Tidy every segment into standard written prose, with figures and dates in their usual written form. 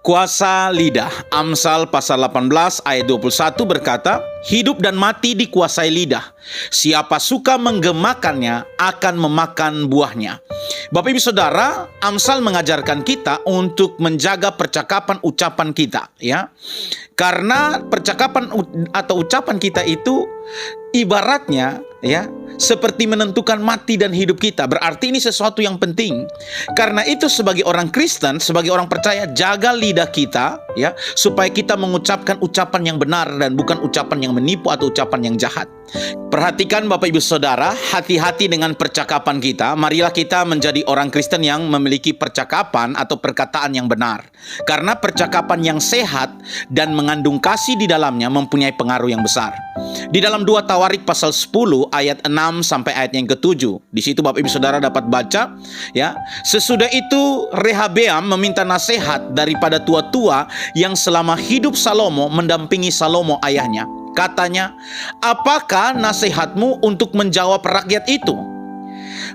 Kuasa lidah. Amsal pasal 18 ayat 21 berkata, hidup dan mati dikuasai lidah. Siapa suka menggemakannya akan memakan buahnya. Bapak Ibu Saudara, Amsal mengajarkan kita untuk menjaga percakapan ucapan kita, ya. Karena percakapan atau ucapan kita itu ibaratnya, ya, seperti menentukan mati dan hidup kita. Berarti ini sesuatu yang penting. Karena itu sebagai orang Kristen, sebagai orang percaya, jaga lidah kita, ya, supaya kita mengucapkan ucapan yang benar dan bukan ucapan yang menipu atau ucapan yang jahat. Perhatikan Bapak Ibu Saudara, hati-hati dengan percakapan kita. Marilah kita menjadi orang Kristen yang memiliki percakapan atau perkataan yang benar. Karena percakapan yang sehat dan mengandung kasih di dalamnya mempunyai pengaruh yang besar. Di dalam 2 Tawarik pasal 10 ayat 6 sampai ayat yang ke-7. Di situ Bapak Ibu Saudara dapat baca, ya. Sesudah itu Rehabeam meminta nasihat daripada tua-tua yang selama hidup Salomo mendampingi Salomo ayahnya. Katanya, apakah nasihatmu untuk menjawab rakyat itu?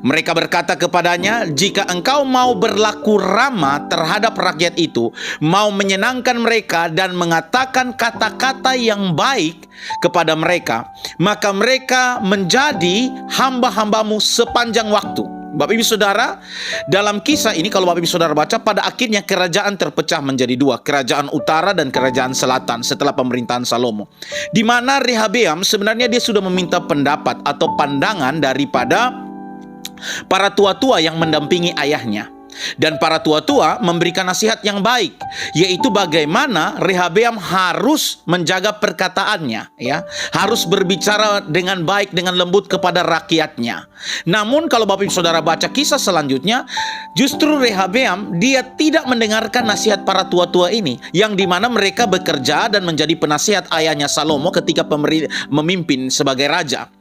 Mereka berkata kepadanya, jika engkau mau berlaku ramah terhadap rakyat itu, mau menyenangkan mereka dan mengatakan kata-kata yang baik kepada mereka, maka mereka menjadi hamba-hambamu sepanjang waktu. Bapak Ibu Saudara, dalam kisah ini kalau Bapak Ibu Saudara baca, pada akhirnya kerajaan terpecah menjadi dua, kerajaan utara dan kerajaan selatan setelah pemerintahan Salomo. Di mana Rehabeam sebenarnya dia sudah meminta pendapat atau pandangan daripada para tua-tua yang mendampingi ayahnya. Dan para tua-tua memberikan nasihat yang baik, yaitu bagaimana Rehabeam harus menjaga perkataannya, ya, harus berbicara dengan baik, dengan lembut kepada rakyatnya. Namun kalau Bapak Ibu Saudara baca kisah selanjutnya, justru Rehabeam dia tidak mendengarkan nasihat para tua-tua ini, yang dimana mereka bekerja dan menjadi penasihat ayahnya Salomo ketika memimpin sebagai raja.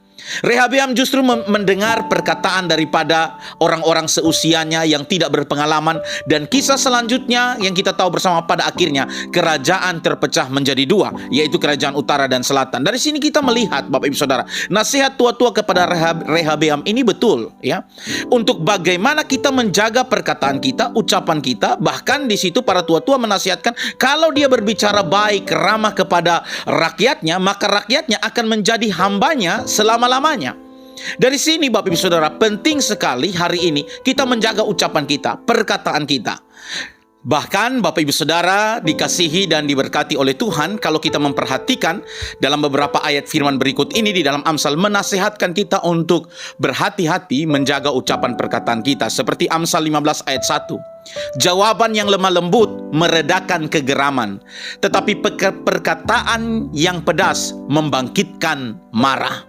Rehabeam justru mendengar perkataan daripada orang-orang seusianya yang tidak berpengalaman, dan kisah selanjutnya yang kita tahu bersama, pada akhirnya kerajaan terpecah menjadi dua, yaitu kerajaan utara dan selatan. Dari sini kita melihat Bapak Ibu Saudara, nasihat tua-tua kepada Rehabeam ini betul, ya, untuk bagaimana kita menjaga perkataan kita, ucapan kita. Bahkan di situ para tua-tua menasihatkan kalau dia berbicara baik, ramah kepada rakyatnya, maka rakyatnya akan menjadi hambanya selama-lamanya. Dari sini Bapak Ibu Saudara, penting sekali hari ini kita menjaga ucapan kita, perkataan kita. Bahkan Bapak Ibu Saudara dikasihi dan diberkati oleh Tuhan, kalau kita memperhatikan dalam beberapa ayat firman berikut ini di dalam Amsal menasihatkan kita untuk berhati-hati menjaga ucapan perkataan kita. Seperti Amsal 15 ayat 1. Jawaban yang lemah lembut meredakan kegeraman, tetapi perkataan yang pedas membangkitkan marah.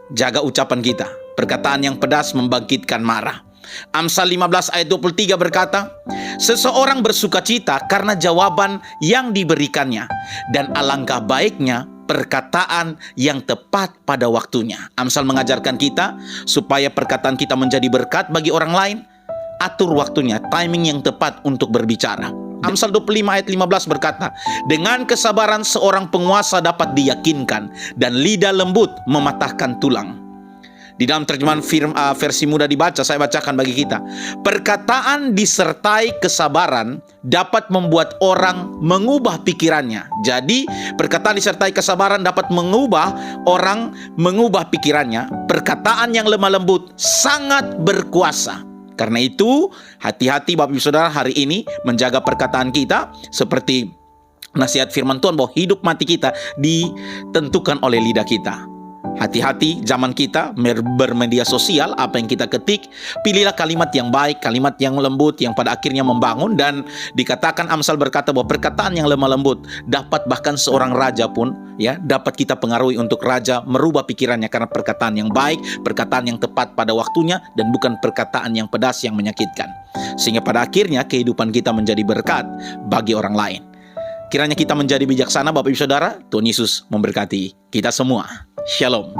Jaga ucapan kita. Perkataan yang pedas membangkitkan marah. Amsal 15 ayat 23 berkata, seseorang bersukacita karena jawaban yang diberikannya, dan alangkah baiknya perkataan yang tepat pada waktunya. Amsal mengajarkan kita supaya perkataan kita menjadi berkat bagi orang lain. Atur waktunya, timing yang tepat untuk berbicara. Amsal 25 ayat 15 berkata, dengan kesabaran seorang penguasa dapat diyakinkan, dan lidah lembut mematahkan tulang. Di dalam terjemahan versi mudah dibaca, saya bacakan bagi kita. Perkataan disertai kesabaran dapat membuat orang mengubah pikirannya. Jadi, perkataan disertai kesabaran dapat mengubah orang mengubah pikirannya. Perkataan yang lemah lembut sangat berkuasa. Karena itu, hati-hati Bapak Ibu Saudara hari ini menjaga perkataan kita, seperti nasihat firman Tuhan bahwa hidup mati kita ditentukan oleh lidah kita. Hati-hati zaman kita bermedia sosial, apa yang kita ketik, pilihlah kalimat yang baik, kalimat yang lembut, yang pada akhirnya membangun. Dan dikatakan Amsal berkata bahwa perkataan yang lemah lembut dapat bahkan seorang raja pun, ya, dapat kita pengaruhi untuk raja merubah pikirannya karena perkataan yang baik, perkataan yang tepat pada waktunya, dan bukan perkataan yang pedas yang menyakitkan. Sehingga pada akhirnya kehidupan kita menjadi berkat bagi orang lain. Kiranya kita menjadi bijaksana Bapak Ibu Saudara. Tuhan Yesus memberkati kita semua. Shalom.